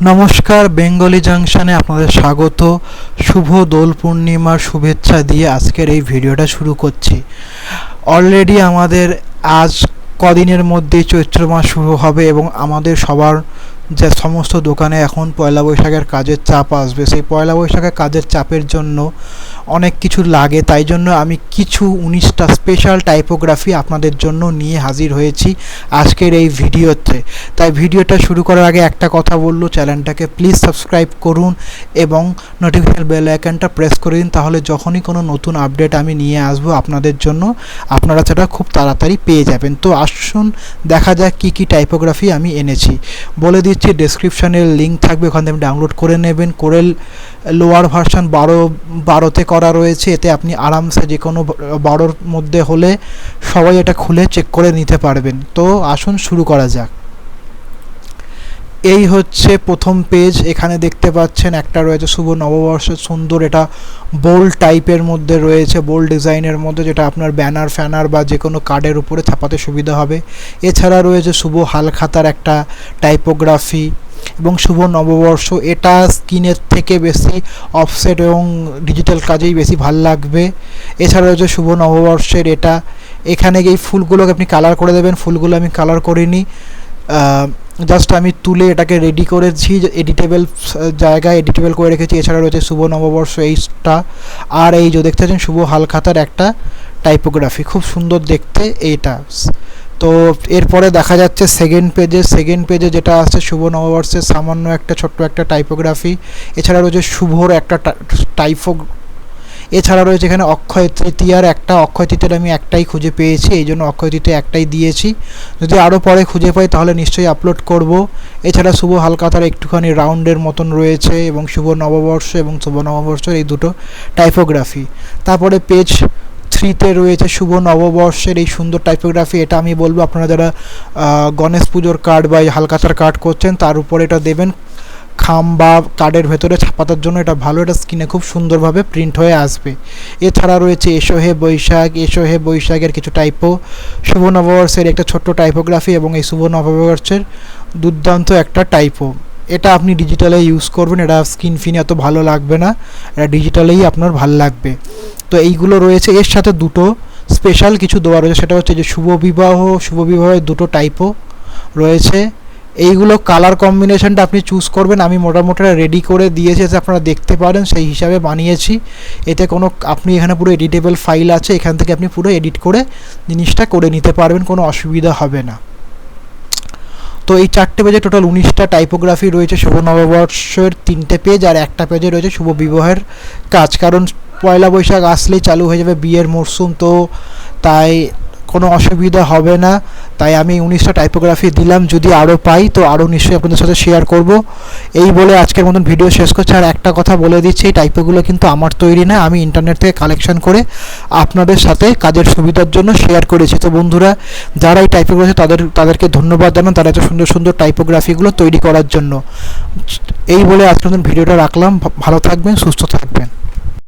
নমস্কার, বেঙ্গলি জাংশনে আপনাদের স্বাগত। শুভ দোল পূর্ণিমার শুভেচ্ছা দিয়ে আজকের এই ভিডিওটা শুরু করছি। অলরেডি আমাদের আজ কদিনের মধ্যেই চৈত্র মাস শুরু হবে এবং আমাদের সবার যে সমস্ত দোকানে এখন পয়লা বৈশাখের কাজের চাপ আসবে। সেই পয়লা বৈশাখের কাজের চাপের জন্য অনেক কিছু লাগে, তাই জন্য আমি কিছু 19টা স্পেশাল টাইপোগ্রাফি আপনাদের জন্য নিয়ে হাজির হয়েছি আজকের এই ভিডিওতে। তাই ভিডিওটা শুরু করার আগে একটা কথা বললো, চ্যানেলটাকে প্লিজ সাবস্ক্রাইব করুন এবং নোটিফিকেশন বেল আইকনটা প্রেস করে দিন, তাহলে যখনই কোনো নতুন আপডেট আমি নিয়ে আসবো আপনাদের জন্য আপনারা সেটা খুব তাড়াতাড়ি পেয়ে যাবেন। তো আসুন দেখা যাক কী কী টাইপোগ্রাফি আমি এনেছি। বলে দিচ্ছি, ডেসক্রিপশানের লিঙ্ক থাকবে, ওখান থেকে ডাউনলোড করে নেবেন। কোরেল লোয়ার ভার্সন 12তে করা রয়েছে, এতে আপনি আরামসে যে কোনো 12র মধ্যে হলে সবাই এটা খুলে চেক করে নিতে পারবেন। তো আসুন শুরু করা যাক। এই হচ্ছে প্রথম পেজ। এখানে দেখতে পাচ্ছেন একটা রয়েছে শুভ নববর্ষের সুন্দর, এটা বোল্ড টাইপের মধ্যে রয়েছে, বোল্ড ডিজাইনের মধ্যে, যেটা আপনার ব্যানার ফ্যানার বা যে কোনো কার্ডের উপরে ছাপাতে সুবিধা হবে। এছাড়া রয়েছে শুভ হালখাতার একটা টাইপোগ্রাফি এবং শুভ নববর্ষ। এটা স্ক্রিনের থেকে বেশি অফসেট এবং ডিজিটাল কাজেই বেশি ভাল লাগবে। এছাড়া রয়েছে শুভ নববর্ষের এটা, এখানে এই ফুলগুলোকে আপনি কালার করে দেবেন। ফুলগুলো আমি কালার করিনি, জাস্ট আমি তুলে এটাকে রেডি করেছি, এডিটেবল জায়গায় এডিটেবল করে রেখেছি। এছাড়া রয়েছে শুভ নববর্ষ এইটা, আর এই যে দেখতে পাচ্ছেন শুভ হালখাতার একটা টাইপোগ্রাফি, খুব সুন্দর দেখতে এইটা। তো এরপরে দেখা যাচ্ছে সেকেন্ড পেজে যেটা আছে শুভ নববর্ষের সামান্য একটা ছোট্ট একটা টাইপোগ্রাফি। এছাড়া রয়েছে শুভর একটা এছাড়া রয়েছে এখানে অক্ষয় তৃতীয়ার একটা, অক্ষয় তৃতীয়ার আমি একটাই খুঁজে পেয়েছি, এই জন্য অক্ষয় তৃতীয়া একটাই দিয়েছি। যদি আরও পরে খুঁজে পাই তাহলে নিশ্চয়ই আপলোড করব। এছাড়া শুভ হালখাতার একটুখানি রাউন্ডের মতন রয়েছে এবং শুভ নববর্ষ এবং শুভ নববর্ষের এই দুটো টাইপোগ্রাফি। তারপরে পেজ 3তে রয়েছে শুভ নববর্ষের এই সুন্দর টাইপোগ্রাফি। এটা আমি বলবো আপনারা যারা গণেশ পুজোর কার্ড বা হালখাতার কার্ড করছেন তার উপরে এটা দেবেন, খাম বা কার্ডের ভেতরে ছাপাতার জন্য এটা ভালো, এটা স্ক্রিনে খুব সুন্দরভাবে প্রিন্ট হয়ে আসবে। এছাড়া রয়েছে এসো হে বৈশাখের কিছু টাইপো, শুভ নববর্ষের একটা ছোট্ট টাইপোগ্রাফি এবং এই শুভ নববর্ষের দুর্দান্ত একটা টাইপো। এটা আপনি ডিজিটালে ইউজ করবেন, এটা স্ক্রিন ফিনে এত ভালো লাগবে না, এটা ডিজিটালেই আপনার ভালো লাগবে। তো এইগুলো রয়েছে। এর সাথে দুটো স্পেশাল কিছু দেওয়া রয়েছে, সেটা হচ্ছে যে শুভ বিবাহের দুটো টাইপো রয়েছে। এইগুলো কালার কম্বিনেশনটা আপনি চুজ করবেন, আমি মোটামুটি রেডি করে দিয়েছি যে আপনারা দেখতে পারেন, সেই হিসাবে বানিয়েছি। এতে কোনো আপনি এখানে পুরো এডিটেবল ফাইল আছে, এখান থেকে আপনি পুরো এডিট করে জিনিসটা করে নিতে পারবেন, কোনো অসুবিধা হবে না। তো এই 4টে পেজে টোটাল 19টা টাইপোগ্রাফি রয়েছে। শুভ নববর্ষের 3টে পেজ আর একটা পেজে রয়েছে শুভ বিবাহের কাজ, কারণ পয়লা বৈশাখ আসলেই চালু হয়ে যাবে বিয়ের মরশুম, তো তাই কোনো অসুবিধা হবে না। তাই আমি 19টা টাইপোগ্রাফি দিলাম, যদি আরও পাই তো আরও নিশ্চয়ই আপনাদের সাথে শেয়ার করব। এই বলে আজকের মতন ভিডিও শেষ করছি। আর একটা কথা বলে দিচ্ছি, এই টাইপোগুলো কিন্তু আমার তৈরি না, আমি ইন্টারনেট থেকে কালেকশন করে আপনাদের সাথে কাজের সুবিধার জন্য শেয়ার করেছি। তো বন্ধুরা যারা এই টাইপোগ্রাফি তাদেরকে ধন্যবাদ জানান, তারা এত সুন্দর সুন্দর টাইপোগ্রাফিগুলো তৈরি করার জন্য। এই বলে আজকের মতন ভিডিওটা রাখলাম। ভালো থাকবেন, সুস্থ থাকবেন।